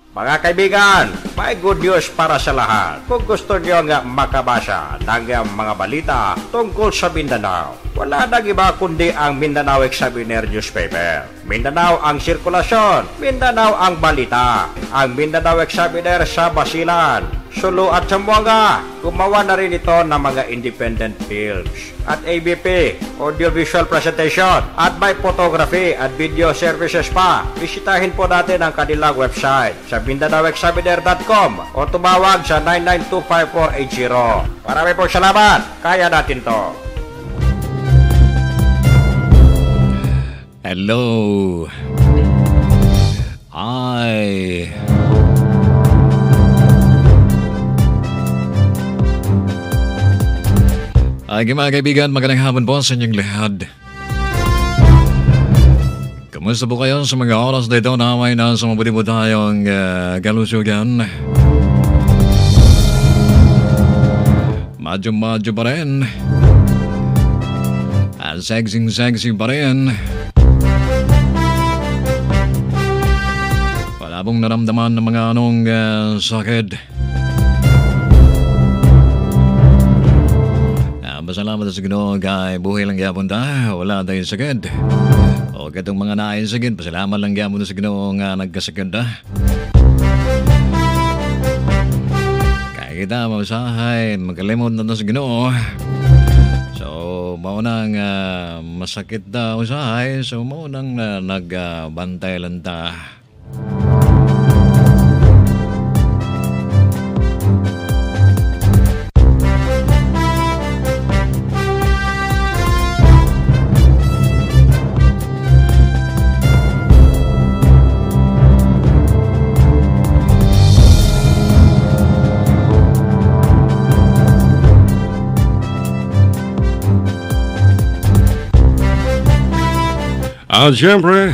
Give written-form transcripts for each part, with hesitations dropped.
Mga kaibigan, may good news para sa lahat. Kung gusto nyo nga makabasa ng mga balita tungkol sa Mindanao, wala nang iba kundi ang Mindanao Examiner newspaper. Mindanao ang sirkulasyon, Mindanao ang balita. Ang Mindanao Examiner sa Basilan, Sulu at Zamboanga. Gumawa na rin ito ng mga independent films at ABP, audiovisual presentation, at may photography at video services pa. Bisitahin po natin ang kanilang website sa MindanaoExaminer.com o tumawag sa 9925480. Marami pong salamat. Kaya natin to. Hello. Mga kaibigan, magandang hapon po sa inyong lahat. Kamusta po kayo sa mga oras na ito na may nasa mabuti po tayong kalusugan? Madyo pa rin. At sexy pa rin. Wala pong naramdaman ng mga sakit. Salamat sa Ginoo kay buhay lang gyapon ta, wala tayong sakit. O katong mga naayos sakit, pasalamat lang gyapon sa Ginoo nga nagkasakit ta. Kaya kita masahay, magalimot na sa Ginoo. So maunang masakit ta usahay, so maunang nagbantay lang ta. At syempre,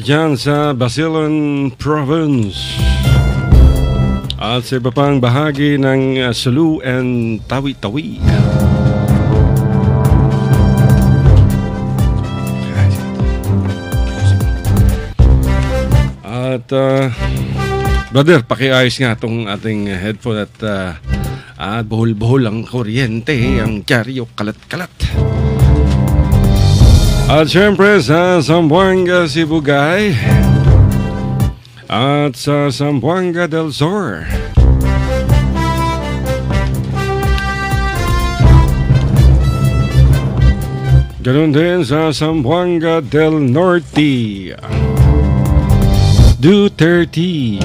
dyan sa Basilan Province at sa iba pang bahagi ng Sulu and Tawi-Tawi. At brother, pakiayos nga itong ating headphone at buhol-buhol ang kuryente, ang dyaryo kalat-kalat. At syempre sa Zamboanga, Sibugay at sa Zamboanga del Sur. Ganun din sa Zamboanga del Norte, Duterte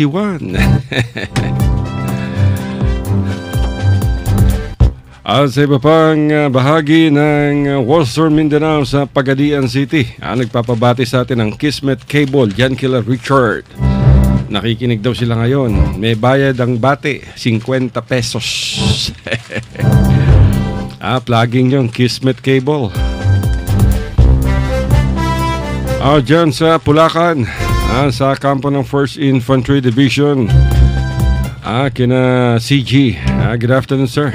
1. At sa iba pang bahagi ng Western Mindanao sa Pagadian City, nagpapabati sa atin ang Kismet Cable, Jan Killer Richard. Nakikinig daw sila ngayon. May bayad ang bati, 50 pesos. Plugging yung Kismet Cable. Dyan sa Pulacan, sa kampo ng 1st Infantry Division, kina CG. Good afternoon, sir.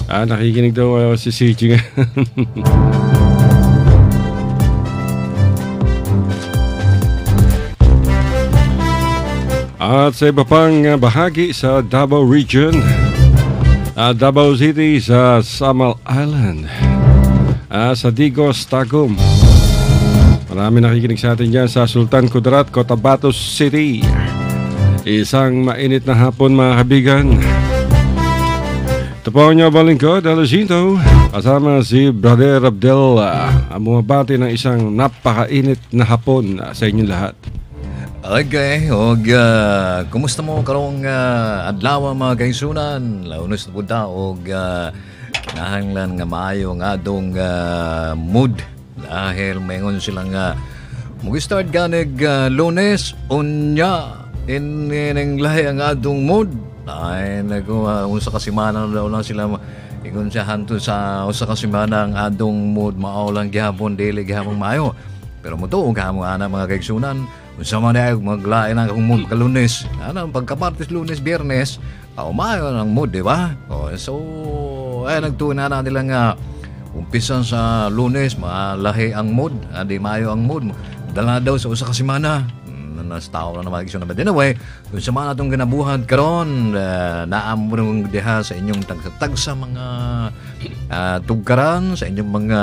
Nakikinig daw si CG nga. At sa iba pang bahagi sa Davao Region, Davao City, sa Samal Island, sa Digos, Tagum. Marami nakikinig sa atin dyan sa Sultan Kudarat, Cotabato City. Isang mainit na hapon, mga kabigan. Ito po ang inyong balingkod, Alazinto, kasama si Brother Abdel, ang bumabati ng isang napakainit na hapon sa inyong lahat. Okay, kumusta mo karong adlaw mga kaisunan? Launos na po ta, kinahanglan nga maayo nga adong mood dahil mayroon silang mag-start ganig Lunes, unya, in lahi ang adong mood. Ay, unsa ka semana daw lang sila igon siya hanto sa usa ka semana ang adong mood mao lang gihapon dili gihapon maayo. Pero mo tuog ha mga mga kaigsunan, unsa man ay maglain ang mood ka Lunes. Pagkapartis Lunes, Biyernes, maayo ang mood, di ba? So nagtuon na nila nga umpisan sa Lunes, malahi ang mood, di maayo ang mood. dala daw sa usa ka semana. Nas tao na magiging na ba din away kung sa mga itong ginabuhat karon naamurong diha sa inyong tagsa mga tugkaran sa inyong mga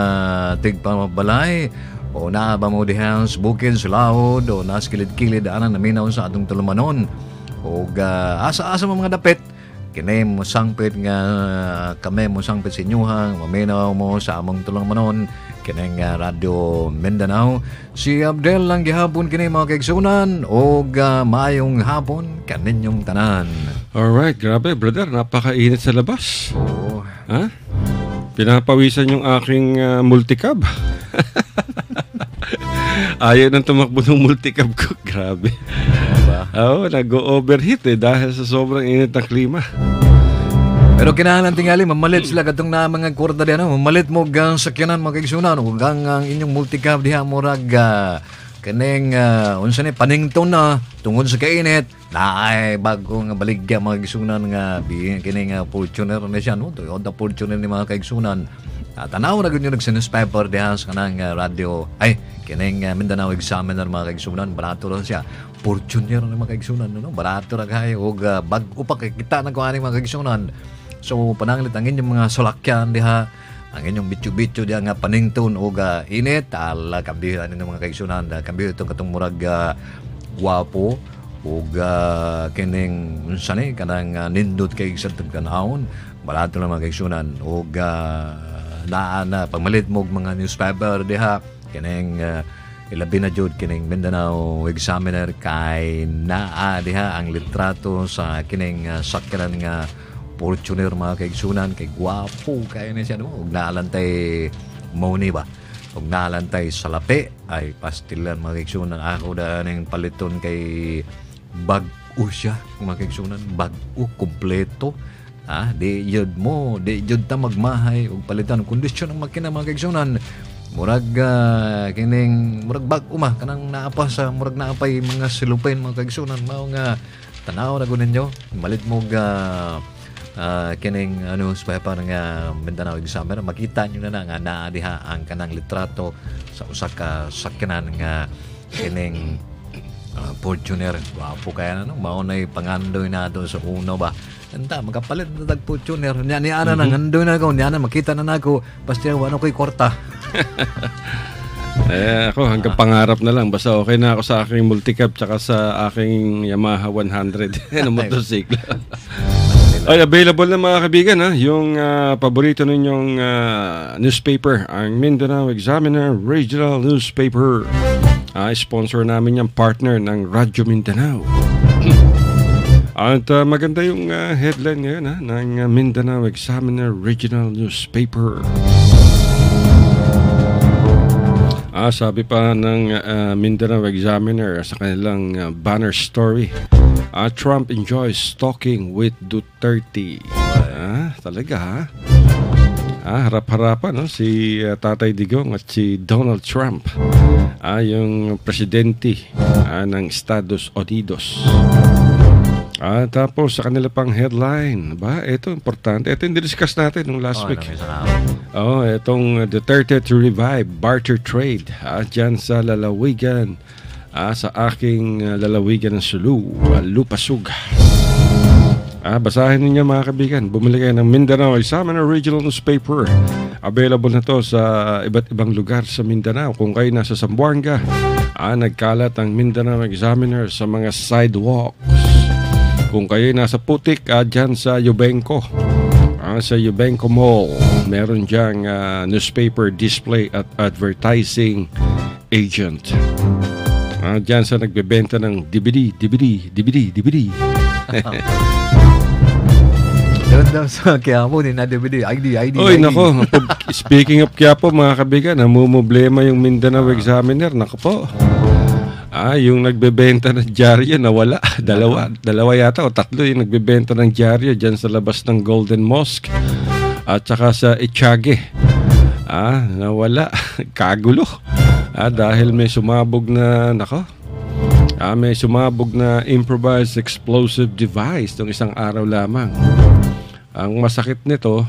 tigpamabalay o na ba mo diha sa bukid sa lahod o nas kilid-kilid anan naminaw sa atong tulumanon o asa-asa mga dapit kini mo sangpit nga kami mo sangpit sa inyuhang maminaw mo sa among tulumanon kining Radio Mindanao. Si Abdel lang gihapon kini mga kaigsunan o maayong hapon kaninyong tanan. Alright, grabe brother, napakainit sa labas. Oo. Ha? Pinapawisan yung aking multicab. Ayaw nang tumakbo ng multicab ko. Grabe. Oo, nag-overheat dahil sa sobrang init ng klima. Pero kinahanglan tingali mamalit sila katong na mga kwarta diyan mamalit mo gang sakyanan mga kaigsunan ug ang inyong multicab diha murag kaning unsa ni panington na tungod sa kainit naay bagong baligya mga kaigsunan nga kining Fortuner na siya no Toyota Fortuner ni mga kaigsunan. Tanaw na gud yung nagsinuspaper diha sa kanang radio ay kining Mindanao Examiner mga kaigsunan barato ra siya Fortuner ni mga kaigsunan no barato ra kay og bag-o pa kita na ko ani mga kaigsunan. So pananglit ang inyong mga salakyan diha, ang inyong bityo-bityo diha nga panington o init, kambihan ng mga kaigsunan, kambihan itong katong murag guwapo o kining sani kanang nindot kay sa tagkanahon, barato lang mga kaigsunan o naana pagmalit mo mga newspaper diha, kining ilabi na jud kining Mindanao Examiner kay naa diha ang litrato sa kining sakyanan nga Fortuner mga kaigsunan kay gwapo kaya na siya no ug naalantay Moni ba ug naalantay salapi ay pastilan mga kaigsunan ako da ning paliton kay bag-o siya mga kaigsunan bag-o kompleto di jud ta magmahay ug palitan kondisyon ang makina mga kaigsunan murag kining murag bag-o kanang naapa sa murag naapay mga silupin mga kaigsunan mao nga tanaw na gud ninyo malit mo kining sa nga Mindanao Examiner makita nyo na nga naadiha ang kanang litrato sa usa ka sakyanan nga kining Fortuner wapo kaya na mao nay pangandoy na do sa uno ba enta magapalit na tag Fortuner nya ni ana nang andoy na ko nya na makita na nako basta wano koy kwarta. Ako hanggang pangarap na lang basta okay na ako sa aking multicab tsaka sa aking Yamaha 100 na motorsiklo. Ay, available na mga kaibigan yung paborito ninyong newspaper, ang Mindanao Examiner Regional Newspaper. Sponsor namin yung partner ng Radyo Mindanao. At maganda yung headline ngayon ng Mindanao Examiner Regional Newspaper. Sabi pa ng Mindanao Examiner sa kanilang banner story, Trump enjoys talking with Duterte. Talaga harap-harapan si Tatay Digong at si Donald Trump, yung presidente ng Estados Unidos. Tapos sa kanila pang headline, ito importante. Ito yung discuss natin nung last week. Itong Duterte to revive barter trade dyan sa lalawigan, sa aking lalawigan ng Sulu, Lupasug. Basahin ninyo mga kaibigan. Bumili kayo ng Mindanao Examiner Regional Newspaper. Available na to sa iba't ibang lugar sa Mindanao. Kung kayo nasa Zamboanga, nagkalat ang Mindanao Examiner sa mga sidewalks. Kung kayo nasa Putik, dyan sa Yubenco, sa Yubenco Mall, meron dyang newspaper display at advertising agent. Dyan sa nagbebenta ng DVD. Doon daw sa Quiapo din na DVD, ID. Oy, nako. Speaking of Quiapo, mga kabigan, namumblema yung Mindanao Examiner. Nako po. Yung nagbebenta ng dyaryo nawala. Dalawa yata o tatlo yung nagbebenta ng dyaryo dyan sa labas ng Golden Mosque at saka sa Echage. Nawala. Kagulo. Dahil may sumabog na may sumabog na improvised explosive device ng isang araw lamang. Ang masakit nito,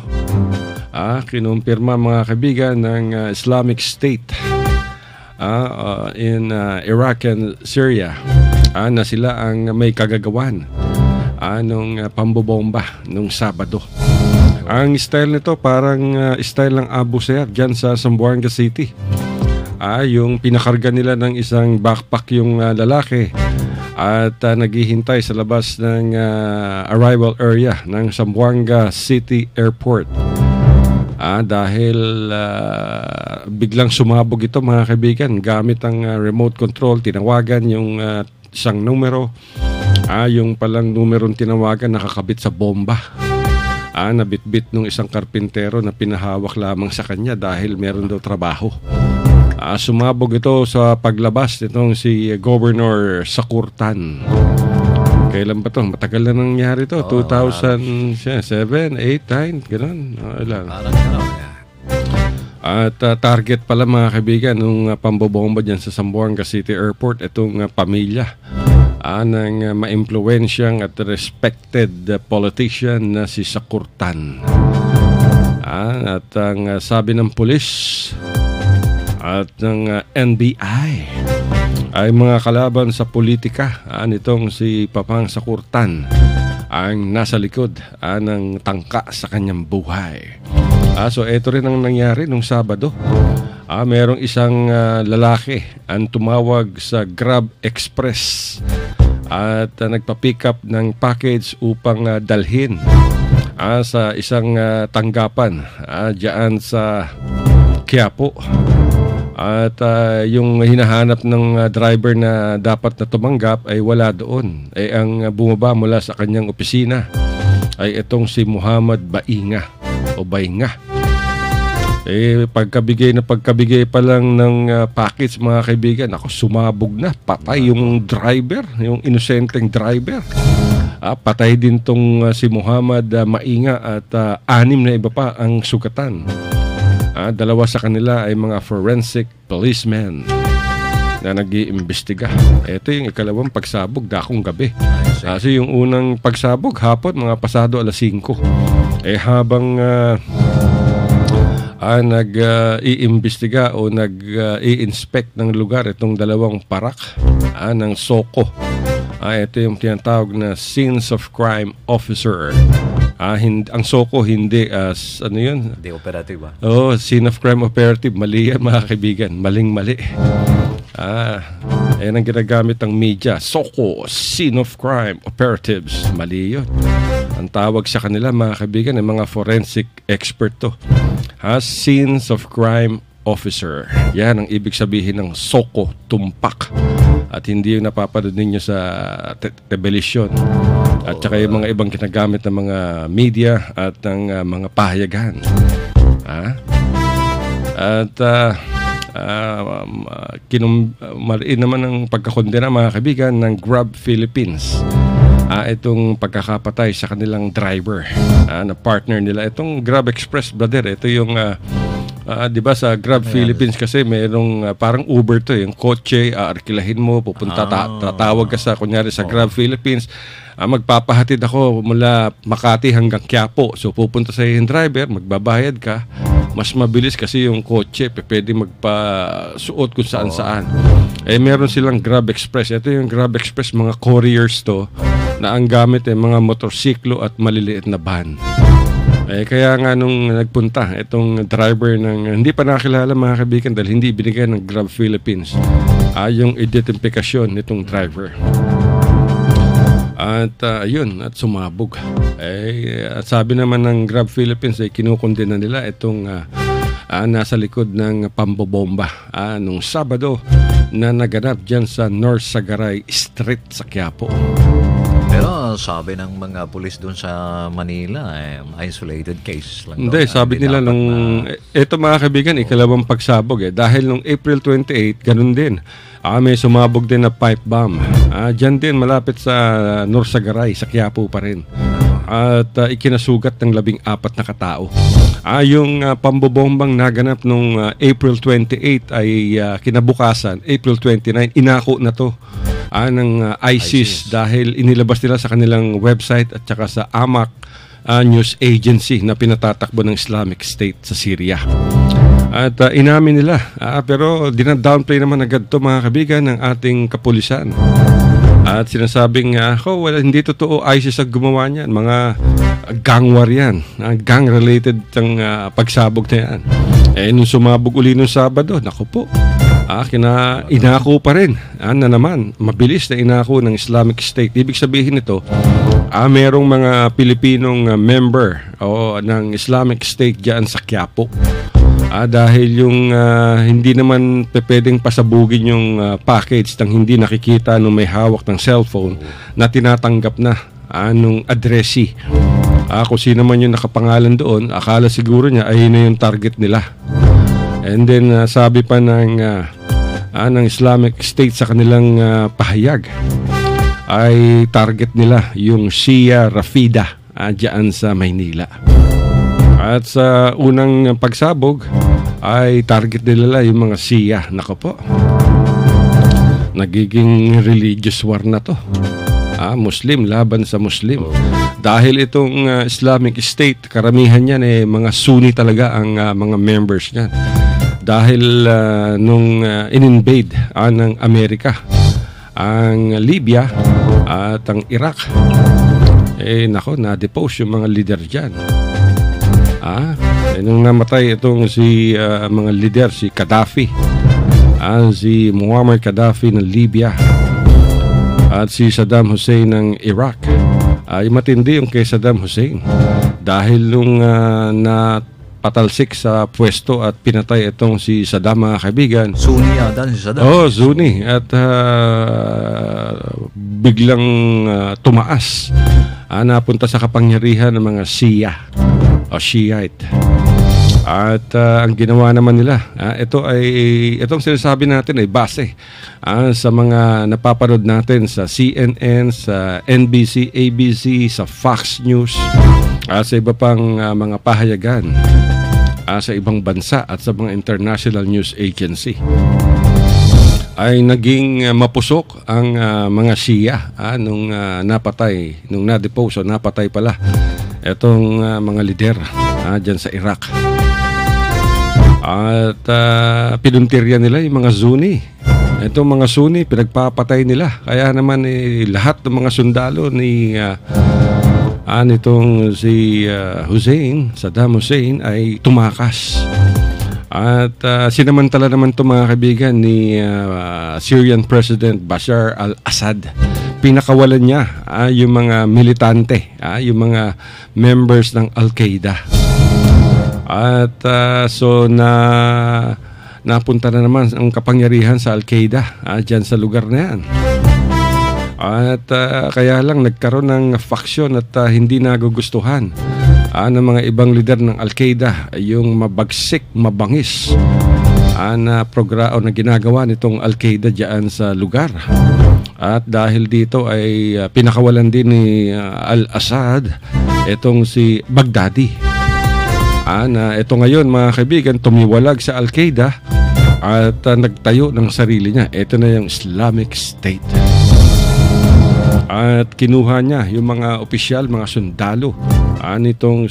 kinumpirma mga kaibigan ng Islamic State in Iraq and Syria na sila ang may kagagawan nung pambobomba nung Sabado. Ang style nito parang style ng Abu Sayyaf dyan sa Zamboanga City. Yung pinakarga nila ng isang backpack yung lalaki at naghihintay sa labas ng arrival area ng Zamboanga City Airport. Dahil biglang sumabog ito, mga kaibigan, gamit ang remote control. Tinawagan yung isang numero. Yung palang numerong tinawagan nakakabit sa bomba. Nabitbit ng isang karpintero na pinahawak lamang sa kanya dahil meron daw trabaho. Sumabog ito sa paglabas nitong si Governor Sakurtan. Kailan ba ito? Matagal na nangyari ito. 2007, 8, 9, gano'n. Lang. At target pala, mga kaibigan, nung pambobomba dyan sa Zamboanga City Airport, itong pamilya ng maimpluwensyang at respected politician na si Sakurtan. At ang sabi ng pulis at ng NBI ay mga kalaban sa politika nitong si Papang Sakurtan ang nasa likod ng tangka sa kanyang buhay. So ito rin ang nangyari nung Sabado. Merong isang lalaki ang tumawag sa Grab Express at nagpa-pick up ng package upang dalhin sa isang tanggapan diyan sa Quiapo. At yung hinahanap ng driver na dapat na tumanggap ay wala doon. Ang bumaba mula sa kanyang opisina ay itong si Muhammad Bainga o Bainga. Pagkabigay pa lang ng package, mga kaibigan, ako, sumabog na. Patay yung driver, yung inosenteng driver. Patay din tong si Muhammad Mainga at 6 na iba pa ang sugatan. 2 sa kanila ay mga forensic policemen na nag-iimbestiga. Ito yung ikalawang pagsabog, dakong gabi. Kasi yung unang pagsabog, hapon, mga pasado 5:00. Habang nag-iimbestiga o nag-i-inspect ng lugar itong 2 parak ng SOCO. Ito yung tinatawag na Scenes of Crime Officer. Ang SOCO hindi as ano yun? Hindi operative ba? Scene of Crime Operative. Mali yan, mga kaibigan. Maling-mali. Ayan ang ginagamit ng media. SOCO, Scene of Crime Operatives. Mali yun. Ang tawag sa kanila, mga kaibigan, ay mga forensic expert to. Scenes of Crime Officer. Yan ang ibig sabihin ng SOCO, tumpak. At hindi yung napapanood ninyo sa television. At saka yung mga ibang ginagamit ng mga media at ng mga pahayagan. At mariin naman ang pagkakondena, mga kaibigan, ng Grab Philippines. Itong pagkakapatay sa kanilang driver na partner nila. Itong Grab Express, brother, ito yung di ba sa Grab Philippines kasi mayroong parang Uber to, yung kotse, arkilahin mo, pupunta, tatawag ka sa, kunyari sa Grab Philippines, magpapahatid ako mula Makati hanggang Quiapo. So pupunta sa yung driver, magbabayad ka, mas mabilis kasi yung kotse, pwede magpasuot kung saan-saan. Meron silang Grab Express. Ito yung Grab Express, mga couriers to, na ang gamit ay mga motorsiklo at maliliit na van. Kaya nga nung nagpunta itong driver ng hindi pa nakilala, mga kaibigan, dahil hindi ibinigay ng Grab Philippines yung identifikasyon nitong driver. At yun, at sumabog. At sabi naman ng Grab Philippines ay kinukundina nila itong nasa likod ng pambobomba nung Sabado na naganap dyan sa North Sagaray Street sa Quiapo. Pero sabi ng mga pulis doon sa Manila, isolated case lang. Hindi, sabi nila nung ito, mga kaibigan, ikalawang pagsabog dahil nung April 28, ganun din. May sumabog din na pipe bomb. Diyan din malapit sa North Sagaray, sa Quiapo pa rin. At ikinasugat ng 14 na katao. Yung pambobombang naganap nung April 28 ay kinabukasan, April 29, inako na to ng ISIS dahil inilabas nila sa kanilang website at saka sa Amaq news agency na pinatatakbo ng Islamic State sa Syria. At inamin nila, pero dinadownplay naman agad to mga kaibigan ng ating kapulisan. At sinasabing, hindi totoo, ISIS ang gumawa niyan. Mga gang war yan. Gang-related ang pagsabog na yan. Nung sumabog uli nung Sabado, naku po, inako pa rin. Na naman, mabilis na inako ng Islamic State. Ibig sabihin nito, merong mga Pilipinong member ng Islamic State dyan sa Quiapo. Dahil yung hindi naman pwedeng pasabugin yung package ng hindi nakikita nung may hawak ng cellphone na tinatanggap na nung addressee. Kung sino man yung nakapangalan doon, akala siguro niya ay na yung target nila. And then sabi pa ng Islamic State sa kanilang pahayag, ay target nila yung Shia Rafida dyan sa Maynila. At sa unang pagsabog ay target nila yung mga Shia. Nako po, nagiging religious war na to. Muslim laban sa Muslim. Dahil itong Islamic State, karamihan yan mga Sunni talaga ang mga members niyan. Dahil nung in-invade ng Amerika ang Libya at ang Iraq, na-depose yung mga leader dyan. Nung namatay itong mga leader, si Gaddafi, si Muammar Gaddafi ng Libya, at si Saddam Hussein ng Iraq, ay matindi yung kay Saddam Hussein. Dahil nung napatalsik sa pwesto at pinatay itong si Saddam, mga kaibigan. Sunni yata si Saddam. Sunni. At biglang tumaas. Napunta sa kapangyarihan ng mga Shia o Shiite. At ang ginawa naman nila, itong sinasabi natin ay base sa mga napapanood natin sa CNN, sa NBC, ABC, sa Fox News, sa iba pang mga pahayagan sa ibang bansa at sa mga international news agency. Ay naging mapusok ang mga Shia nung na-depose o napatay pala itong mga lider dyan sa Iraq. At pinuntirya nila yung mga Sunni. Itong mga Sunni, pinagpapatay nila. Kaya naman lahat ng mga sundalo ni nitong si Saddam Hussein ay tumakas. At sinamantala naman ito, mga kaibigan, ni Syrian President Bashar al-Assad. Pinakawalan niya yung mga militante, yung mga members ng Al-Qaeda. At napunta na naman ang kapangyarihan sa Al-Qaeda dyan sa lugar na yan. At kaya lang nagkaroon ng faksyon at hindi nagugustuhan ng mga ibang lider ng Al-Qaeda yung mabagsik, mabangis na na ginagawa nitong Al-Qaeda dyan sa lugar. At dahil dito ay pinakawalan din ni al-Assad itong si Baghdadi. Ito ngayon, mga kaibigan, tumiwalag sa Al-Qaeda at nagtayo ng sarili niya. Ito na yung Islamic State. At kinuha niya yung mga opisyal, mga sundalo nitong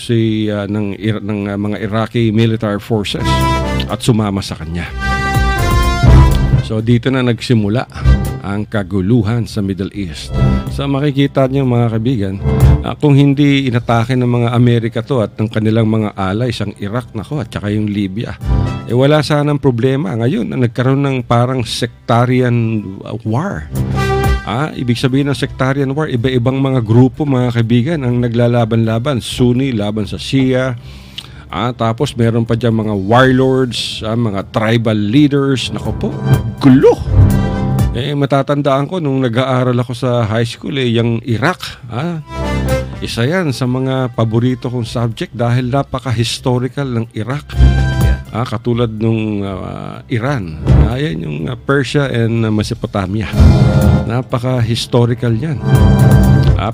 ng mga Iraqi military forces at sumama sa kanya. So dito na nagsimula ang kaguluhan sa Middle East. So makikita niyo, mga kaibigan, kung hindi inatake ng mga Amerika to at ng kanilang mga allies ang Iraq at saka yung Libya, wala sanang problema. Ngayon nagkaroon ng parang sectarian war. Ibig sabihin ng sectarian war, iba-ibang mga grupo, mga kaibigan, ang naglalaban-laban. Sunni laban sa Shia. Tapos meron pa dyan mga warlords, mga tribal leaders. Nako po, gulo. Matatandaan ko nung nag-aaral ako sa high school, yung Iraq. Isa yan sa mga paborito kong subject dahil napaka-historical ng Iraq. Katulad nung Iran. Yan yung Persia and Mesopotamia. Napaka-historical yan.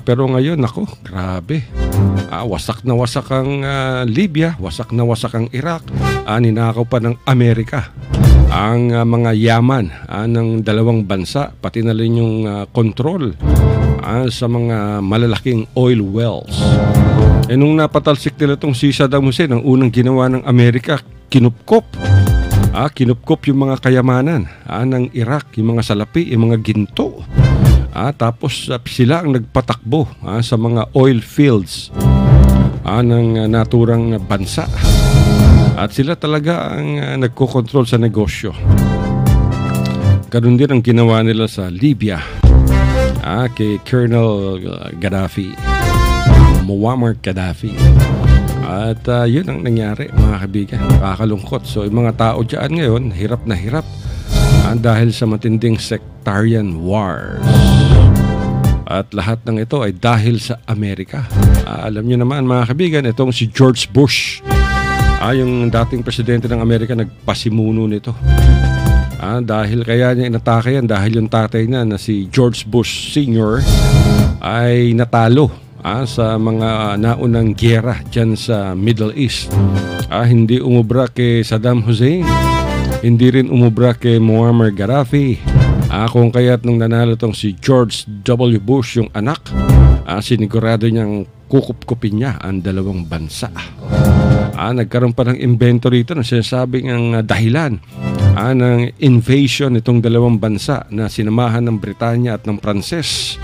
Pero ngayon, grabe. Wasak na wasak ang Libya, wasak na wasak ang Iraq. Ninakaw pa ng Amerika ang mga yaman ng dalawang bansa, pati na rin yung control sa mga malalaking oil wells. Nung napatalsik nila itong si Saddam Hussein, ang unang ginawa ng Amerika, kinupkop. Kinupkop yung mga kayamanan ng Iraq, yung mga salapi, yung mga ginto. Tapos sila ang nagpatakbo sa mga oil fields ng naturang bansa. At sila talaga ang nagkokontrol sa negosyo. Ganun din ang ginawa nila sa Libya kay Colonel Gaddafi, Muammar Gaddafi. At yun ang nangyari, mga kaibigan. Nakakalungkot. So yung mga tao dyan ngayon, hirap na hirap dahil sa matinding sectarian wars. At lahat ng ito ay dahil sa Amerika. Alam nyo naman, mga kaibigan, itong si George Bush, yung dating presidente ng Amerika, nagpasimuno nito. Dahil kaya niya inatake yan, dahil yung tatay niya na si George Bush Sr. ay natalo sa mga naunang gyera dyan sa Middle East. Hindi umubra kay Saddam Hussein, hindi rin umubra kay Muammar Gaddafi. Kung kaya't nung nanalo tong si George W. Bush, yung anak, sinigurado niyang kukup-kupin niya ang dalawang bansa. Nagkaroon pa ng invento rito na sinasabing ang dahilan ng invasion itong dalawang bansa na sinamahan ng Britanya at ng Pranses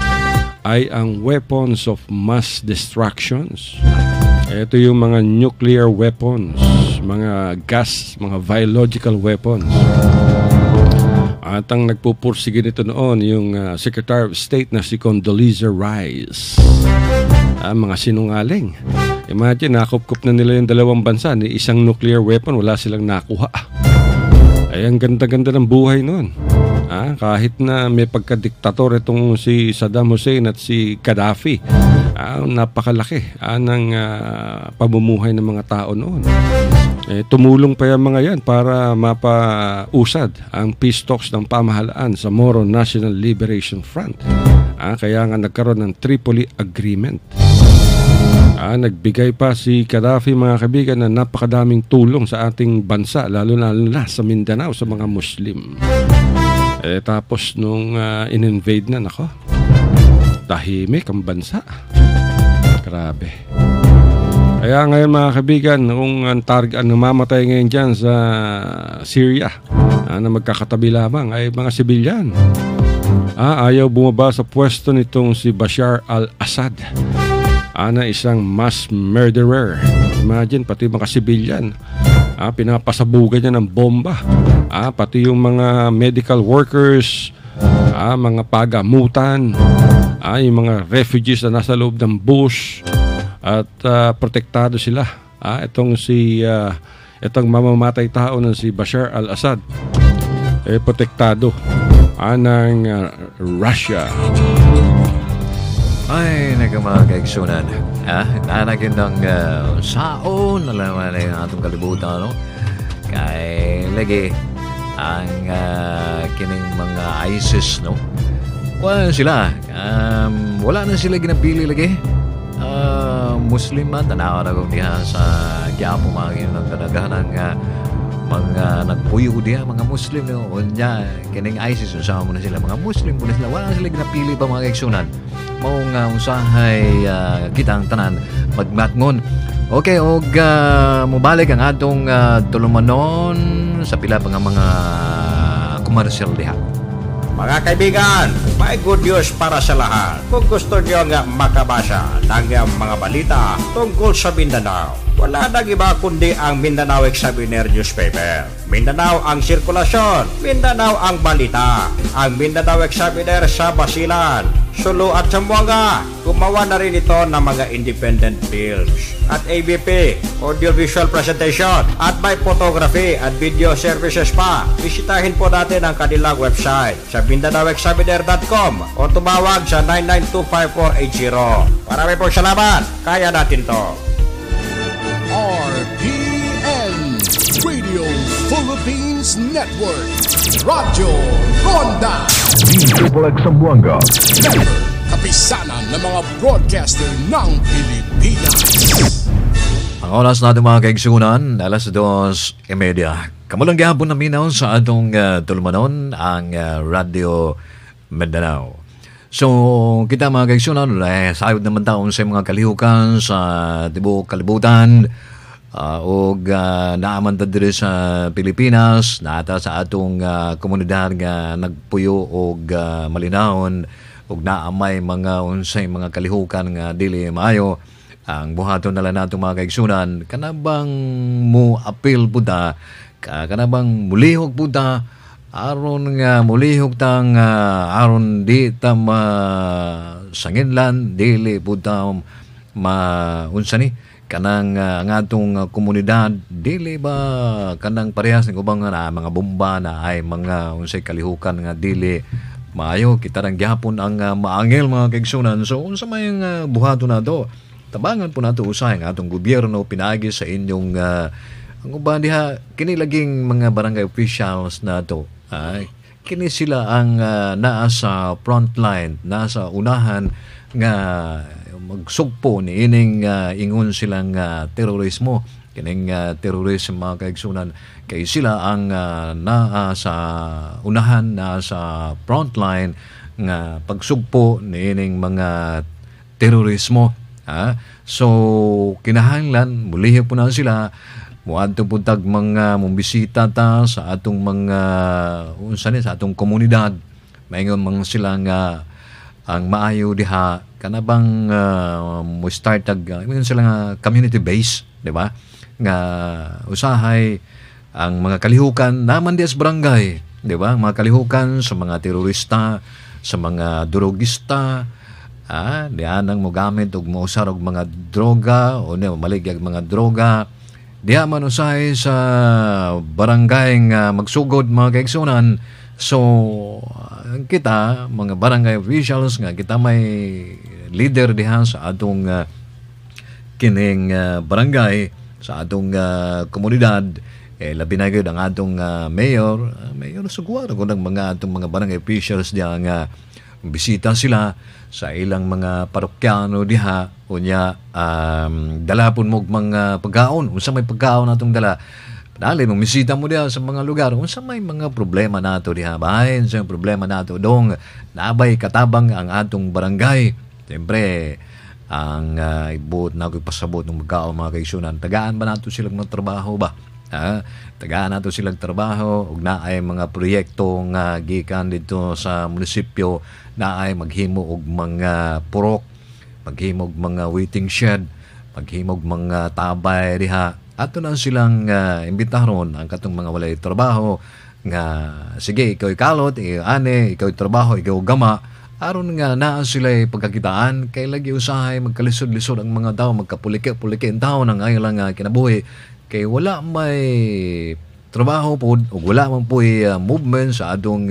ay ang weapons of mass destructions. Ito yung mga nuclear weapons, mga gas, mga biological weapons. At ang nagpupursige nito noon yung Secretary of State na si Condoleezza Rice. Mga sinungaling. Imagine, nakupkup na nila yung dalawang bansa ni isang nuclear weapon, wala silang nakuha. Ay, ang ganda-ganda ng buhay noon. Kahit na may pagkadiktator itong si Saddam Hussein at si Gaddafi, napakalaki ng pamumuhay ng mga tao noon. Tumulong pa yung mga yan para mapausad ang peace talks ng pamahalaan sa Moro National Liberation Front. Kaya nga nagkaroon ng Tripoli Agreement. Nagbigay pa si Gaddafi, mga kaibigan, na napakadaming tulong sa ating bansa, lalo na sa Mindanao, sa mga Muslim. Tapos nung in-invade na, nako, tahimik ang bansa. Grabe. Kaya ngayon, mga kaibigan, kung ang target ang namamatay ngayon dyan sa Syria, na magkakatabi lamang ay mga sibilyan. Ayaw bumaba sa pwesto nitong si Bashar al-Assad, na isang mass murderer. Imagine, pati mga sibilyan, pinapasabugan niya ng bomba. Pati yung mga medical workers, mga pagamutan, yung mga refugees na nasa loob ng bush, at protektado sila. Itong mamamatay tao na si Bashar al-Assad, protektado ng Russia. Ay, nagkamagaigsunan. Nanagin ng saon, alam mo na yung atong kalibutan, no? Kaya lagi ang kining mga ISIS, no? Wala sila. Wala na sila ginapili lagi. Muslim man, tanawa na kong diha sa Quiapo, mga ginang tanagahan ng mga nagpuyo diha, mga Muslim, no? Unya, kining ISIS, usama mo na sila, mga Muslim mo na sila. Wala na sila ginapili pa, mga kaigsunan. Maong usahay kitang tanan magmatngon. Okay, mubalik ang atong tulumanon sa pila pa nga mga commercial diha. Mga kaibigan, may good news para sa lahat. Kung gusto nyo nga makabasa ng mga balita tungkol sa Mindanao, wala nang iba kundi ang Mindanao Examiner newspaper. Mindanao ang sirkulasyon, Mindanao ang balita. Ang Mindanao Examiner sa Basilan, Sulu at Zamboanga. Gumawa na rin ito ng mga independent films at ABP, audiovisual presentation, at may photography at video services pa. Bisitahin po natin ang kanilang website sa MindanaoExaminer.com o tumawag sa 9925480. Marami pong salamat. Kaya natin to. RPN Radio Philippines Network. Radyo Ronda. Triple X Zamboanga. Kapisanan ng mga broadcaster ng Pilipinas. Ang oras natin, mga kaigsunan, alas 2:30. Kamulang gihapon na minaw sa atong tulumanon ang Radio Mindanao. So, kita, mga kaigsunan, sayod naman taon sa mga kalihukan sa tibok kalibutan. og naaman ta diri sa Pilipinas, naata sa atong komunidad nga nagpuyo og malinawon ug naamay mga unsay mga kalihukan nga dili maayo. Ang buhaton nala natong mga kaigsunan, kanabang mo apil po ta, kanabang mulihog po ta, aron nga mulihog tang aron di ta sanginlan, dili po ta unsa ni kanang ang atong komunidad, dili ba kanang parehas ng ubang mga bomba na ay mga unsay kalihukan nga dili maayo. Kita nang gyapon ang maangel mga kaigsunan. So unsa may buhaton nato, tabangan po nato usahay nga atong gobyerno pinagi sa inyong ang uban diha kini laging mga barangay officials nato. Kini sila ang naa sa front line, nasa unahan nga magsugpo ni ining ingon silang terorismo, kining terrorism mga kaigsunan, kay sila ang naa sa unahan, naa sa front line nga pagsugpo ni ining mga terorismo. So kinahanglan mulihok po na sila muadto po tag mga mumbisita ta sa atong mga unsa ni sa atong komunidad, maingon mga sila nga ang maayo diha kanabang mo start tag sila nga community base, di ba, nga usahay ang mga kalihukan naman di sa barangay, di ba, mga kalihukan sa mga terorista, sa mga drogista, diyan ang mogamit og mousar og mga droga o maligyag mga droga, diya man usahay sa barangay nga magsugod mga kaigsunan. So kita mga barangay officials nga kita may leader diha sa atong kining barangay, sa atong komunidad, labi na gyud ang atong mayor sugwar ko ng mga atong mga barangay officials diha nga bisita sila sa ilang mga parokyano diha unya dalapon mo mga pagkaon, unsa may pagkaon atong dala. Dali mo misita mo diha sa mga lugar unsa may mga problema nato diha, bahin sa problema nato dong nabay katabang ang atong barangay. Siyempre ang ibot na ko pasabot ng magkaon mga kaigsunan, tagaan ba nato silang ng trabaho ba? Tagaan nato silang trabaho ug naay mga proyekto nga gikan dito sa munisipyo, naay maghimo og mga purok, maghimo og mga waiting shed, maghimo og mga tabay diha. Ato na silang imbitaron ang katong mga walay trabaho nga sige ikaw ikalot, ikaw trabaho, ikaw gama, aron nga naa sila pagkakitaan kay lagi usahay magkalisod-lisod ang mga tao, magkapulike-pulike ang tao nang ilang kinabuhi kay wala may trabaho po o wala man po movement sa atong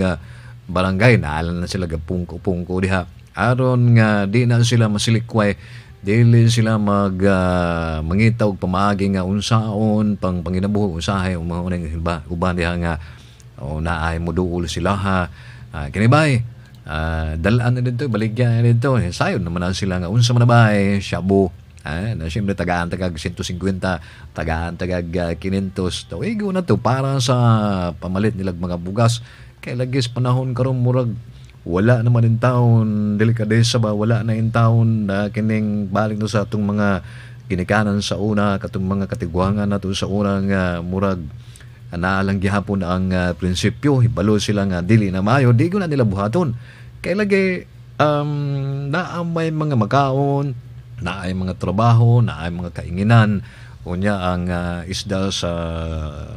barangay. Naalan na sila gapungko-pungko diha aron nga di na sila masilikway, dili sila mangitaw og pamaagi nga unsaon pang panginabuhi usahay mga unang uban diha nga naay moduol sila kini bay dalaan na dito, baligyan na dito, sayon naman na sila nga unsa man na bay shabu na siyempre tagaan tagag 150, tagaan tagag 500 to igo na to para sa pamalit nilag mga bugas kay lagis panahon karon murag wala naman in taon delikadesa ba, wala na in taon na kining balik no sa atong mga ginikanan sa una, katong mga katigwangan nato sa una nga murag naalang gihapon ang prinsipyo, hibalo sila nga dili na maayo, di ko na nila buhaton kay lagi naamay mga makaon, naay mga trabaho, naay mga kainginan unya ang isda sa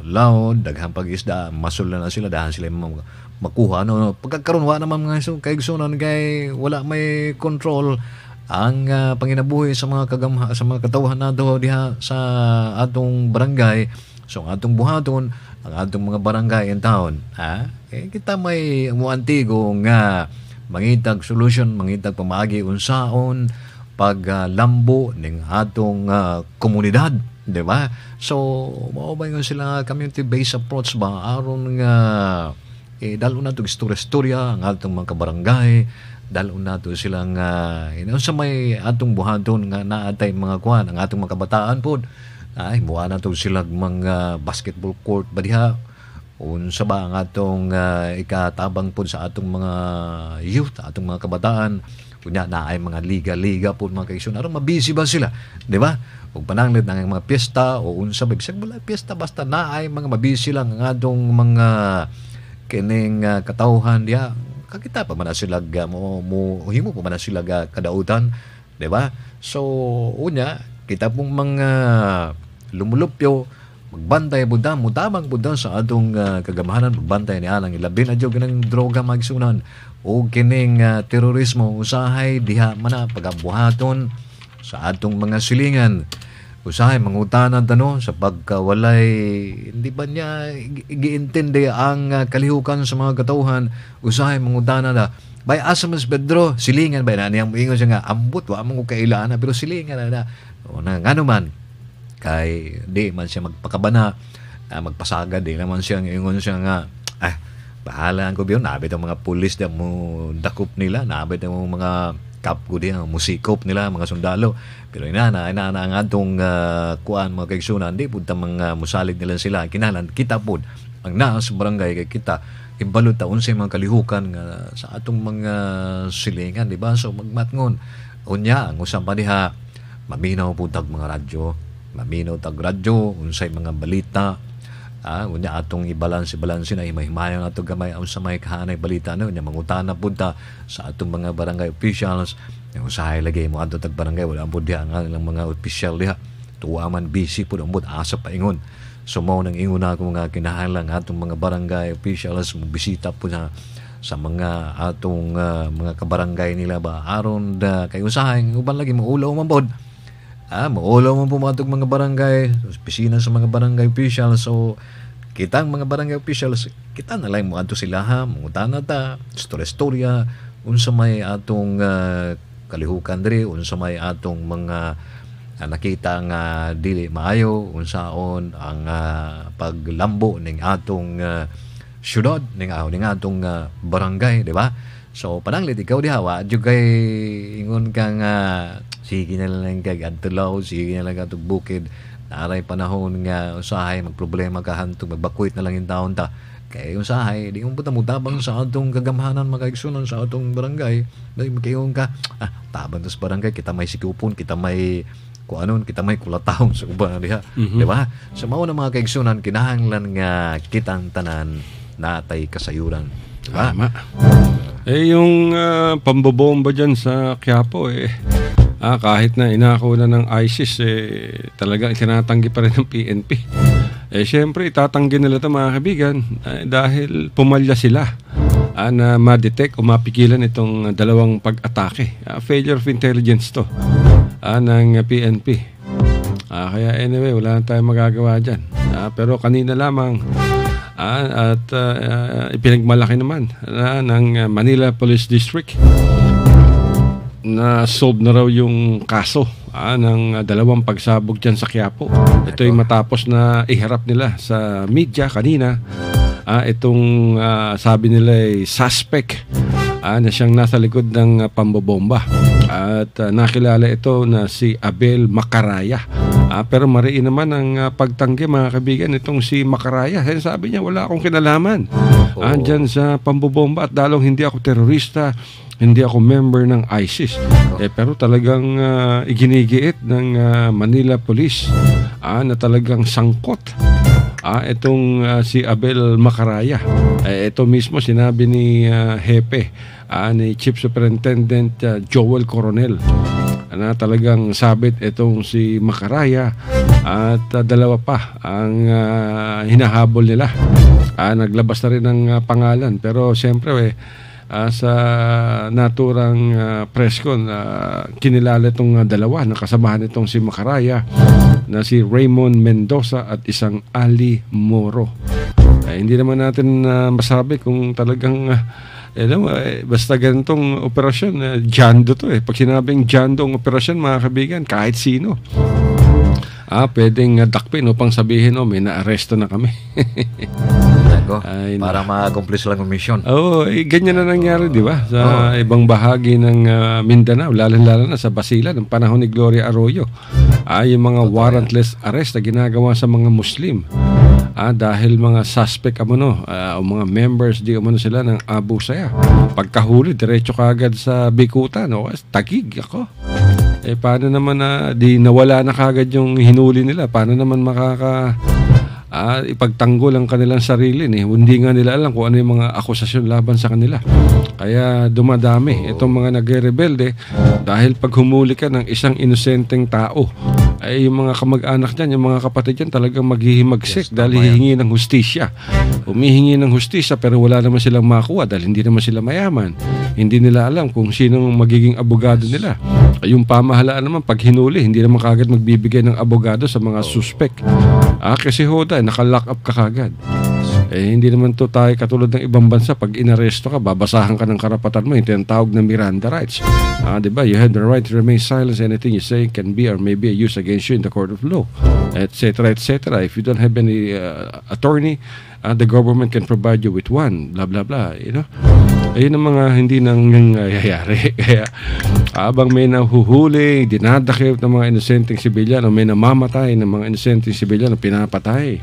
laod, daghang pag-isda masul na sila, dahan sila makuha pagkakaroon wa naman mga kaigsunan kay wala may control ang panginabuhi sa mga sa mga katawhan nato diha sa atong barangay. So atong buhaton ang atong mga barangay in town kita may muantigo nga mangitag solution, mangitag pamaagi unsaon paglambo ning atong komunidad, di ba? So mao ba yung sila community based approach ba aron nga dalo na ito istorya ang atong mga kabarangay, dalo na ito silang sa may atong buhaton nga naatay mga kuhan ang atong mga kabataan po ay muha na ito silang mga basketball court ba diha unsa ba ang atong ikatabang po sa atong mga youth, atong mga kabataan, kunya na ay mga liga-liga po mga kaigsoon, aron mabisi ba sila, di ba? Ug pananglit ng mga piyesta o unsa ba bisag wala piyesta, basta na ay mga mabisi lang ang atong mga kining katawhan diha, kakita pa man sila mo himo pa man sila kadautan, di ba? So unya kita pong mga lumulupyo magbantay buda, mutabang buda sa atong kagamahanan, magbantay ni alang ilabi na jud ganang droga magsunan o kining terorismo usahay diha man pagabuhaton sa atong mga silingan, usahay mangutanan tano sa pagkawalay hindi ba niya giintindi ang kalihukan sa mga katawhan, usahay mangutanan na bay asa mas Pedro silingan bay na niyang moingon siya nga ambot wa man ko kailangan pero silingan na o na ngano man kay di man siya magpakabana, magpasagad, di naman siya ingon siya nga bahala ang gobyerno, nabit ang mga pulis na mo dakop nila, nabit ang mga kapgo di ang musikop nila, mga sundalo, pero ina ang atong kuan mga kaigsunan, di punta mga musalig nila sila, kinalan kita po ang naas sa barangay kay kita imbalot taon sa mga kalihukan nga sa atong mga silingan, di ba? So magmatngon unya ang usam pa diha, maminaw po tag mga radyo, maminaw tag radyo unsay mga balita, unya atong i-balance na himahimayan ato gamay unsa may kahanay balita no, unya mangutana punta sa atong mga barangay officials, usahay lagay mo ato tag barangay wala pud diha ang ilang mga official diha, tuwa man busy pud ambot asa pa ingon. So mao nang ingon ako mga kinahanglan atong mga barangay officials bisita po sa mga atong mga kabarangay nila ba aron kay usahay uban lagi maulaw man pod. Maulaw man po mga barangay, opisina sa mga barangay officials. So, kitang mga barangay officials, kita na lang mo ato sila mangutana ta, storya-storya, unsa may atong kalihukan diri, unsa may atong mga nakita nga dili maayo, unsaon ang paglambo ning atong syudad, ning atong barangay, di ba? So, pananglit ikaw dihawa, jud kay ingon ka nga sige na lang kag adtulaw, sige na lang katong bukid, naray panahon nga usahay magproblema ka hantog magbakwit na lang yung taon ta, kay usahay di mo mutabang sa atong kagamhanan makaigsunan sa atong barangay, dahil magkayon ka tabang sa barangay, kita may sikupon, kita may kuanon, kita may kulatahon sa uban diha, di ba? So mao na mga kaigsunan kinahanglan nga kitang tanan natay kasayuran, di ba? Yung pambobomba dyan sa Quiapo kahit na inako na ng ISIS talagang itinatanggi pa rin ng PNP. Siyempre itatanggi nila ito mga kaibigan dahil pumalya sila na ma-detect o mapigilan itong dalawang pag-atake. Failure of intelligence to ng PNP. Kaya anyway, wala na tayong magagawa dyan. Pero kanina lamang at ipinagmalaki naman ng Manila Police District na solve na raw yung kaso ng dalawang pagsabog dyan sa Quiapo. Ito ay matapos na iharap nila sa media kanina itong sabi nila ay suspect na siyang nasa likod ng pambobomba at nakilala ito na si Abel Macaraya. Pero mariin naman ang pagtanggi mga kaibigan itong si Macaraya. Sabi niya wala akong kinalaman dyan sa pambobomba at dalong hindi ako terorista, hindi ako member ng ISIS. Pero talagang iginigiit ng Manila Police na talagang sangkot itong si Abel Macaraya. Ito mismo sinabi ni Hepe, ni Chief Superintendent Joel Coronel, na talagang sabit itong si Macaraya at dalawa pa ang hinahabol nila. Naglabas na rin ng pangalan pero siyempre sa naturang press con kinilala itong dalawa na kasamahan itong si Macaraya na si Raymond Mendoza at isang Ali Moro. Hindi naman natin masabi kung talagang basta ganitong operasyon jando to pag sinabing jando ang operasyon mga kaibigan kahit sino pwedeng dakpin upang sabihin may na-aresto na kami. Para ma-accomplish lang ang mission. Ganyan na nangyari, di ba? Sa ibang bahagi ng Mindanao, lalo na sa Basilan, ng panahon ni Gloria Arroyo. Yung mga warrantless arrest na ginagawa sa mga Muslim. Dahil mga suspect o mga members di sila ng Abu Sayyaf. Pagkahuli, diretso kagad sa bikutan. Tagig ako. Paano naman di nawala na kagad yung hinuli nila? Paano naman ipagtanggol ang kanilang sarili? Hindi nga nila alam kung ano yung mga akusasyon laban sa kanila. Kaya dumadami itong mga nagre-rebelde dahil pag humuli ka ng isang inosenteng tao, ay yung mga kamag-anak dyan, yung mga kapatid dyan talagang maghihimagsik dahil hihingi ng hustisya. Humihingi ng hustisya pero wala naman silang makuha dahil hindi naman sila mayaman. Hindi nila alam kung sinong magiging abogado nila. Yung pamahalaan naman pag hinuli, hindi naman kagad magbibigay ng abogado sa mga suspect. Kasi naka-lock up ka kagad. Hindi naman to tayo katulad ng ibang bansa. Pag inaresto ka, babasahan ka ng karapatan mo. Yung tinatawag na Miranda rights. Diba? You have the right to remain silent. Anything you say can be or may be used against you in the court of law, etc., etc. If you don't have any attorney, the government can provide you with one. Blah blah blah. Ayun ang mga hindi nangyayari. Kaya habang may nahuhuli, dinadakip ng mga inosenteng sibilyan o may namamatay ng mga inosenteng sibilyan o pinapatay,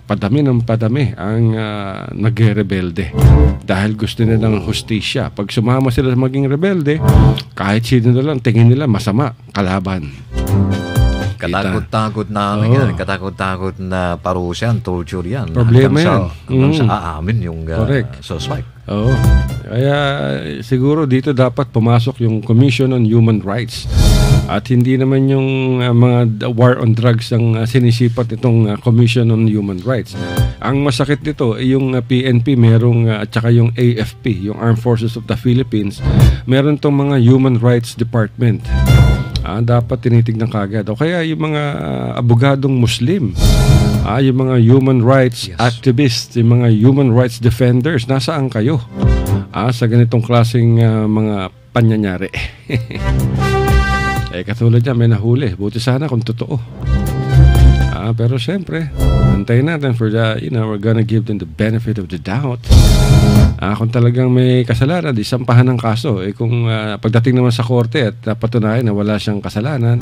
padami ng padami ang nagre-rebelde dahil gusto nila ng hustisya. Pag sumama sila sa maging rebelde, kahit sino na lang tingin nila masama kalaban. Katakot-takot namin yan. Katakot-takot na parusa, torture yan. Problema yan. Hanggang sa aamin yung suspect. Kaya siguro dito dapat pumasok yung Commission on Human Rights. At hindi naman yung mga war on drugs ang sinisipat itong Commission on Human Rights. Ang masakit nito ay yung PNP merong at saka yung AFP, yung Armed Forces of the Philippines, meron tong mga Human Rights Department. Dapat tinitignan kagad. O kaya yung mga abogadong Muslim, yung mga human rights activists, yung mga human rights defenders, nasaan kayo? Sa ganitong klaseng mga panyanyari. Katulad niya, may nahuli. Buti sana kung totoo. Pero siyempre, antayin natin for we're gonna give them the benefit of the doubt. Kung talagang may kasalanan, isampahan ng kaso. Kung pagdating naman sa korte at patunayan na wala siyang kasalanan,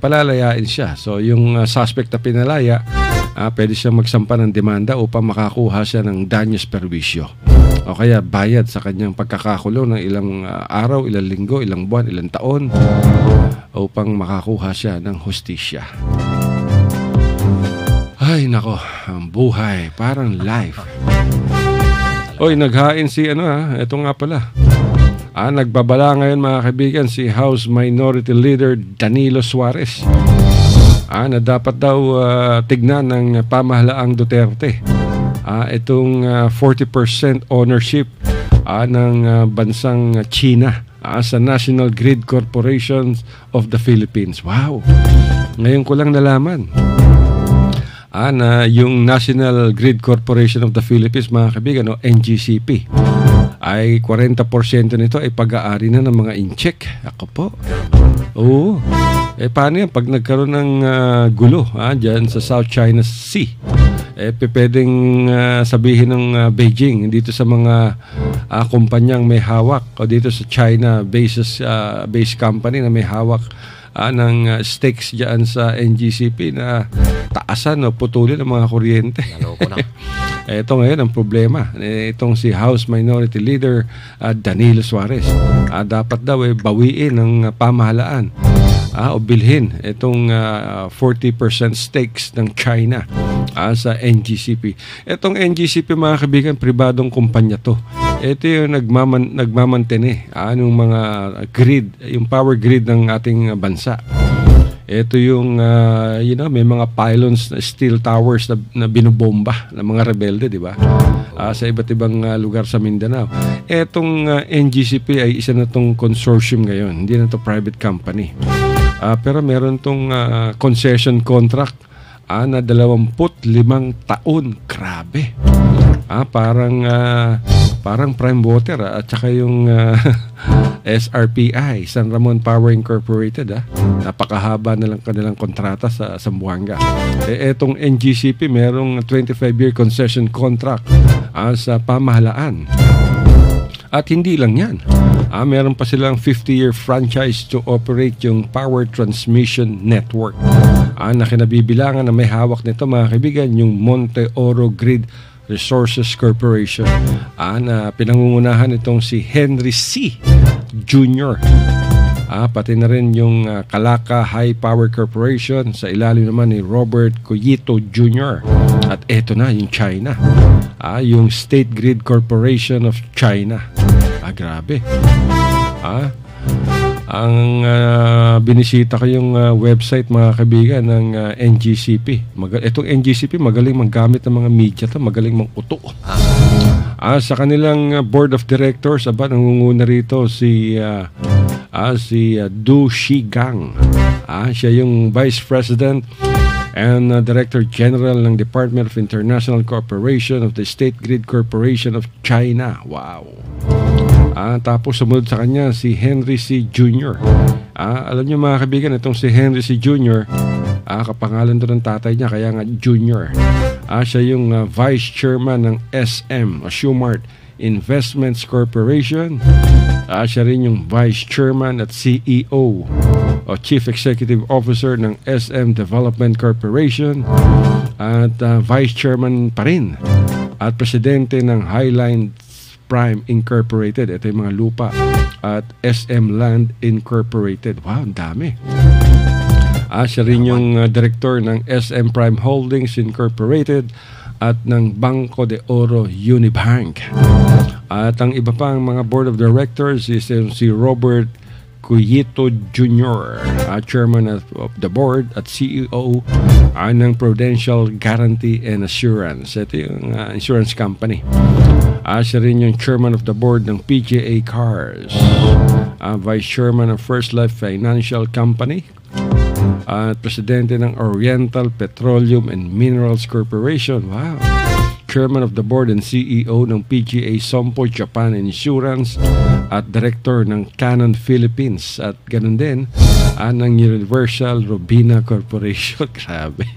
palalayain siya. So yung suspect na pinalaya, pwede siyang magsampa ng demanda upang makakuha siya ng danyos perwisyo. O kaya bayad sa kanyang pagkakakulong ng ilang araw, ilang linggo, ilang buwan, ilang taon upang makakuha siya ng hustisya. Ay nako, ang buhay parang life. Oy, naghain si ito nga pala. Nagbabala ngayon mga kaibigan si House Minority Leader Danilo Suarez. Na dapat daw tignan ng pamahalaang Duterte. Itong 40% ownership ng bansang China sa National Grid Corporation of the Philippines. Wow! Ngayon ko lang nalaman na yung National Grid Corporation of the Philippines, mga kaibigan, NGCP, ay 40% nito ay pag-aari na ng mga incheck. Ako po. Oo. Paano yan? Pag nagkaroon ng gulo dyan sa South China Sea, pwedeng sabihin ng Beijing dito sa mga kumpanyang may hawak o dito sa China based company na may hawak ng stakes dyan sa NGCP na taasan o putulin ng mga kuryente. Ito ngayon ang problema. Itong si House Minority Leader Danilo Suarez. Dapat daw bawiin ng pamahalaan o bilhin itong 40% stakes ng China sa NGCP. Itong NGCP, mga kaibigan, pribadong kumpanya to. Ito yung nagmamantene anong mga grid, yung power grid ng ating bansa. Ito yung may mga pylons, steel towers na binobomba ng mga rebelde, di ba? Sa iba't ibang lugar sa Mindanao. Etong NGCP ay isa na tong consortium ngayon, hindi na to private company. Pero meron tong concession contract na 25 taon. Grabe. Parang Prime Water at saka yung SRPI, San Ramon Power Incorporated. Napakahaba na lang kanilang kontrata sa Zamboanga. Etong NGCP merong 25-year concession contract sa pamahalaan. At hindi lang yan. Meron pa silang 50-year franchise to operate yung power transmission network. Na kinabibilangan na may hawak nito mga kaibigan, yung Monte Oro Grid Resources Corporation. Na pinangungunahan itong si Henry C. Jr. Pati na rin yung Calaca High Power Corporation sa ilalim naman ni Robert Cuyito Jr. At eto na yung China, yung State Grid Corporation of China. Grabe. Ang binisita ko yung website mga kaibigan ng NGCP. Itong NGCP magaling manggamit ng mga media to, magaling mang-uto. Sa kanilang board of directors, nangunguna rito si Du Shigang. Siya yung Vice President and Director General ng Department of International Cooperation of the State Grid Corporation of China. Wow. Tapos sumunod sa kanya si Henry C. Jr. Alam niyo mga kaibigan, itong si Henry C. Jr. Kapangalan doon ng tatay niya, kaya nga Junior. Siya yung Vice Chairman ng SM, Shumart Investments Corporation. Siya rin yung Vice Chairman at CEO o Chief Executive Officer ng SM Development Corporation at Vice Chairman pa rin at Presidente ng Highline Prime Incorporated. Ito yung mga lupa. At SM Land Incorporated. Wow, ang dami. Siya rin yung Director ng SM Prime Holdings Incorporated at ng Banco de Oro Unibank. At ang iba pang mga Board of Directors is si Robert Cuyito Jr., Chairman of the Board at CEO ng Prudential Guarantee and Assurance. Ito yung insurance company. Siya rin yung Chairman of the Board ng PGA Cars, Vice Chairman of First Life Financial Company, at Presidente ng Oriental Petroleum and Minerals Corporation. Wow. Chairman of the Board and CEO ng PGA Sompo Japan Insurance at Director ng Canon Philippines at ganun din ng Universal Robina Corporation. Grabe.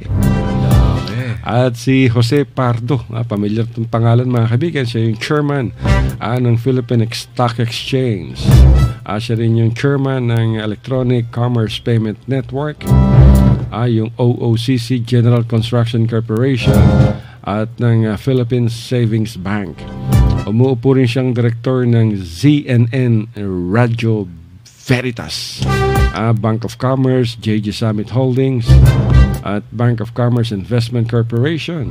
At si Jose Pardo, pamilyar itong pangalan mga kaibigan, siya yung Chairman ng Philippine Stock Exchange. Siya rin yung Chairman ng Electronic Commerce Payment Network, yung OOCC General Construction Corporation at ng Philippine Savings Bank. Umuupo rin siyang Director ng ZNN Radio Veritas, Bank of Commerce, JG Summit Holdings at Bank of Commerce Investment Corporation.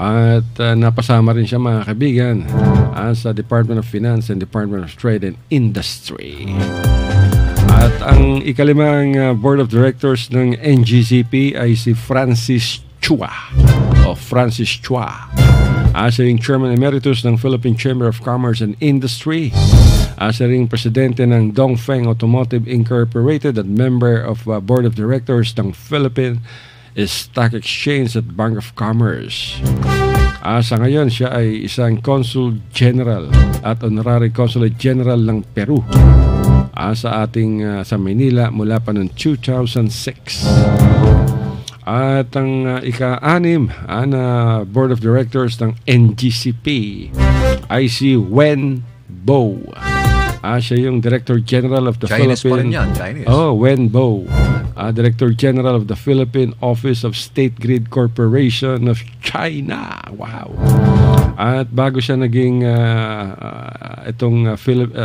At napasama rin siya mga kaibigan sa Department of Finance and Department of Trade and Industry. At ang ikalimang Board of Directors ng NGCP ay si Francis Chua o Francis Chua. Siya yung Chairman Emeritus ng Philippine Chamber of Commerce and Industry. Siya rin Presidente ng Dongfeng Automotive Incorporated at member of Board of Directors ng Philippine Stock Exchange at Bank of Commerce. Sa ngayon, siya ay isang Consul General at Honorary Consulate General ng Peru sa ating sa Manila mula pa noong 2006. At ang ika-anim na Board of Directors ng NGCP ay si Wen Bo. Siya yung Director General of the Chinese Philippine... Chinese. Wen Bo. Director General of the Philippine Office of State Grid Corporation of China. Wow. At bago siya naging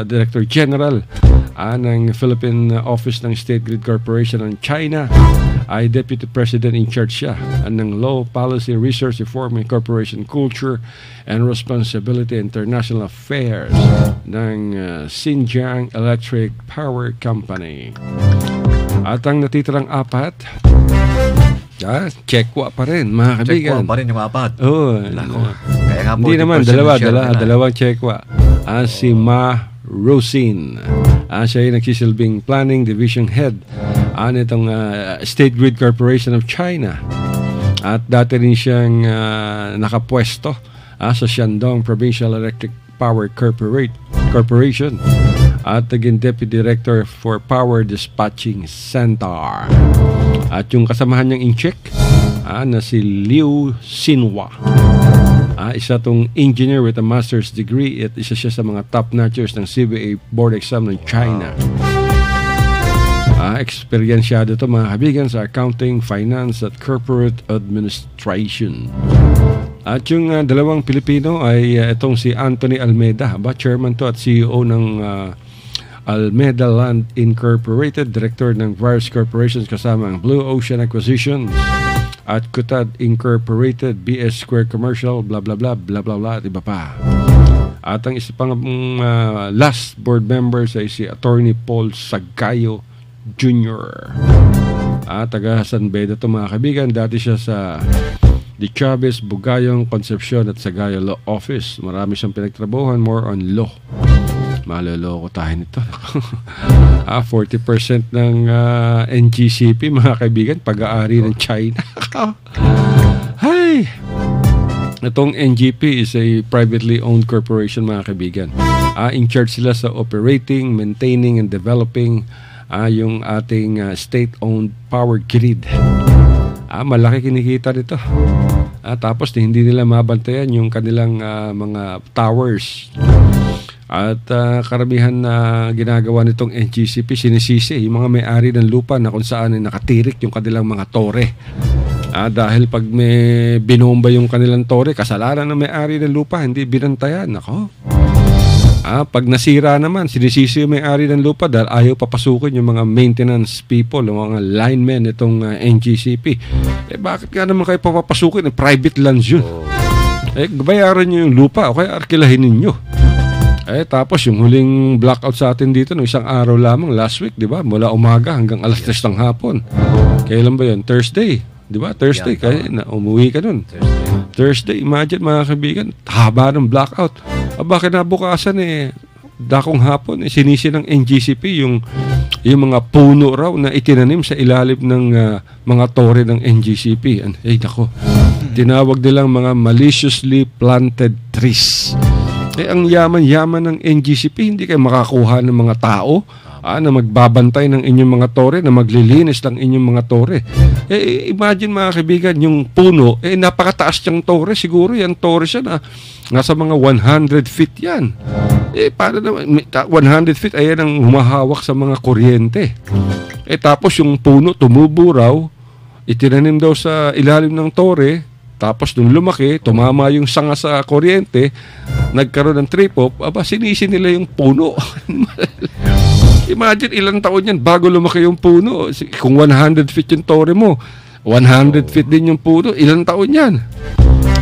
Director General ng Philippine Office ng State Grid Corporation ng China, ay Deputy President in charge siya ng Law, Policy, Research, Reform, and Corporation Culture and Responsibility International Affairs ng Xinjiang Electric Power Company. At ang natitirang apat, Chekwa pa rin, mga kaibigan. Chekwa pa rin yung apat. Oo. Kaya nga po, hindi naman, dalawang Chekwa. Si Ma Rosin. Siya yung nagsisilbing Planning Division Head nitong State Grid Corporation of China. At dati rin siyang nakapwesto sa Shandong Provincial Electric Power Corporation at naging Deputy Director for Power Dispatching Center. At yung kasamahan niyang in-check na si Liu Xinhua. Isa tong engineer with a master's degree at isa siya sa mga top-notchers ng CBA board exam ng China. Eksperyensyado to mga kaibigan sa accounting, finance at corporate administration. At yung dalawang Pilipino ay itong si Anthony Almeida, chairman to at CEO ng Almeida Land Incorporated, director ng various corporations kasama ang Blue Ocean Acquisitions at Cutad Incorporated, BS Square Commercial, blah blah blah blah blah blah at iba pa. At ang isa pang last board members ay si Attorney Paul Sagayo Jr. Taga San Beda to mga kaibigan. Dati siya sa De Chavez, Bugayong, Concepcion at Sagayo Law Office. Marami siyang pinagtrabahuhan, more on law. Maloloko tayo nito. 40% ng NGCP mga kaibigan, pag-aari ng China. Hay! Itong NGP is a privately owned corporation mga kaibigan. In charge sila sa operating, maintaining and developing yung ating state-owned power grid. Malaki kinikita nito. Tapos hindi nila mabantayan yung kanilang mga towers. At karamihan na ginagawa nitong NGCP, sinisisi yung mga may-ari ng lupa na kung saan ay nakatirik yung kanilang mga tore. Dahil pag may binomba yung kanilang tore, kasalanan ng may-ari ng lupa, hindi binantayan. Nako. Pag nasira naman, sinisisi yung may-ari ng lupa dahil ayaw papasukin yung mga maintenance people, yung mga linemen itong NGCP. Bakit nga naman kayo papapasukin? Private lands yun. Bayaran nyo yung lupa o kaya arkilahin ninyo. Tapos yung huling blackout sa atin dito ng isang araw lamang last week, di ba? Mula umaga hanggang alas 3 ng hapon. Kailan ba yun? Thursday. Di ba? Thursday. Kaya umuwi ka nun. Thursday. Imagine mga kaibigan, haba ng blackout. Bakit nabukasan dakong hapon, sinisi ng NGCP yung mga puno raw na itinanim sa ilalim ng mga tore ng NGCP. Nako. Tinawag nilang mga maliciously planted trees. Ang yaman-yaman ng NGCP, hindi kayo makakuha ng mga tao na magbabantay ng inyong mga tore, na maglilinis ng inyong mga tore. Imagine mga kaibigan, yung puno, napakataas niyang tore. Siguro yan tore siya na nasa mga 100 feet yan. Paano naman, 100 feet, ayan ang humahawak sa mga kuryente. Tapos yung puno, tumubo raw, itinanim daw sa ilalim ng tore. Tapos nung lumaki, tumama yung sanga sa kuryente, nagkaroon ng trip-off, sinisi nila yung puno. Imagine ilang taon yan bago lumaki yung puno. Kung 100 feet yung tore mo, 100 feet din yung puno, ilang taon yan.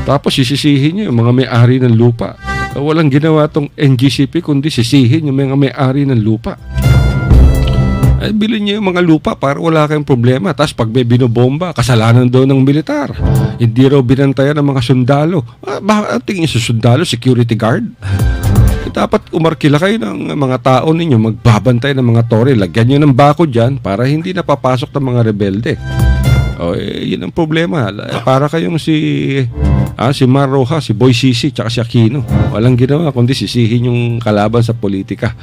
Tapos sisisihin nyo yung mga may-ari ng lupa. Walang ginawa tong NGCP kundi sisihin yung mga may-ari ng lupa. Bilhin niyo yung mga lupa para wala kayong problema. Tapos pag may binobomba, kasalanan daw ng militar. Hindi raw binantayan ng mga sundalo. Tingin sa sundalo, security guard. Dapat umarkila kayo ng mga tao ninyo, magbabantay ng mga tore. Lagyan nyo ng bako dyan para hindi napapasok ng mga rebelde. Yun ang problema. Para kayong si Mar Rojas, si Boy Sisi, tsaka si Aquino. Walang ginawa kundi sisihin yung kalaban sa politika.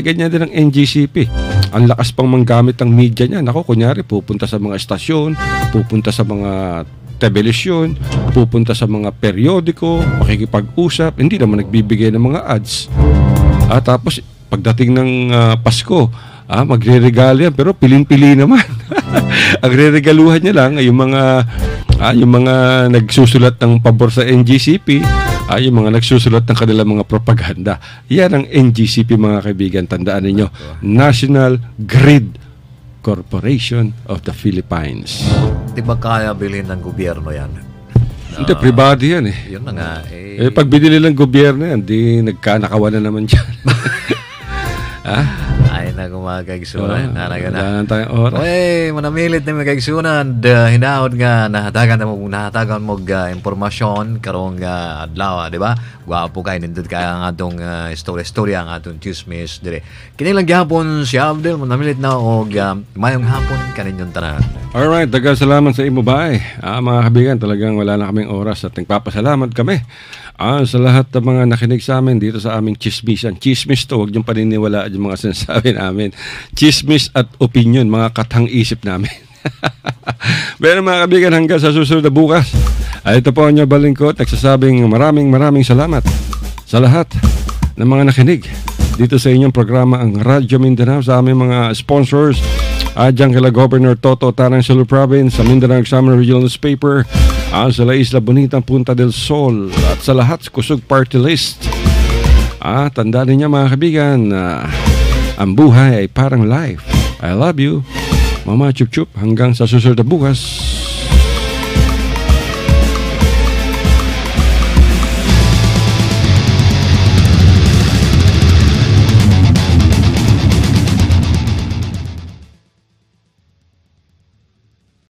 Ganyan din ang NGCP. Ang lakas pang manggamit ng media niya. Kunyari, pupunta sa mga estasyon, pupunta sa mga television, pupunta sa mga periodiko, makikipag-usap, hindi naman nagbibigay ng mga ads. Tapos, pagdating ng Pasko, magre-regalo yan, pero pilin-pili naman. Ang re-regaluhan niya lang ay yung mga nagsusulat ng pabor sa NGCP, yung mga nagsusulat ng kanilang mga propaganda. Yan ang NGCP mga kaibigan, tandaan ninyo. National Grid Corporation of the Philippines. Di ba kaya bilhin ng gobyerno yan? Hindi, pribado yan Yun na nga. Pag binili ng gobyerno yan, di nagkanakawa na naman dyan. Ay na kumakaigsunan. Wala tayong oras. Manamilit na mga kaigsunan. Hinaod nga, nahatagan mo impormasyon karong adlaw, di ba? Gwapo kayo, nindot kaya ang atong story ang atong chismis. Kinilang gihapon si Abdel, manamilit na o mayong hapon kaninyong tanan. Alright, dagang salamat sa imo ba mga kabigan, talagang wala na kaming oras at nagpapasalamat kami sa lahat ng mga nakinig sa amin dito sa aming chismisan. Chismis to, huwag niyong paniniwalaan yung mga sinasabi namin. Chismis at opinion, mga katang-isip namin. Pero mga kabigan, hanggang sa susunod na bukas, Ito po ang Nyo Balingkot, nagsasabing maraming salamat sa lahat ng mga nakinig dito sa inyong programa ang Radyo Mindanao, sa aming mga sponsors, dyan kila Governor Toto Tarang Sulu Province, sa Mindanao Examiner Regional Newspaper, sa La Isla Bonita, Punta del Sol, at sa lahat Kusog Party List. Tandaan niyo mga kaibigan, ang buhay ay parang life. I love you, Mama Chup Chup, hanggang sa susunod na bukas.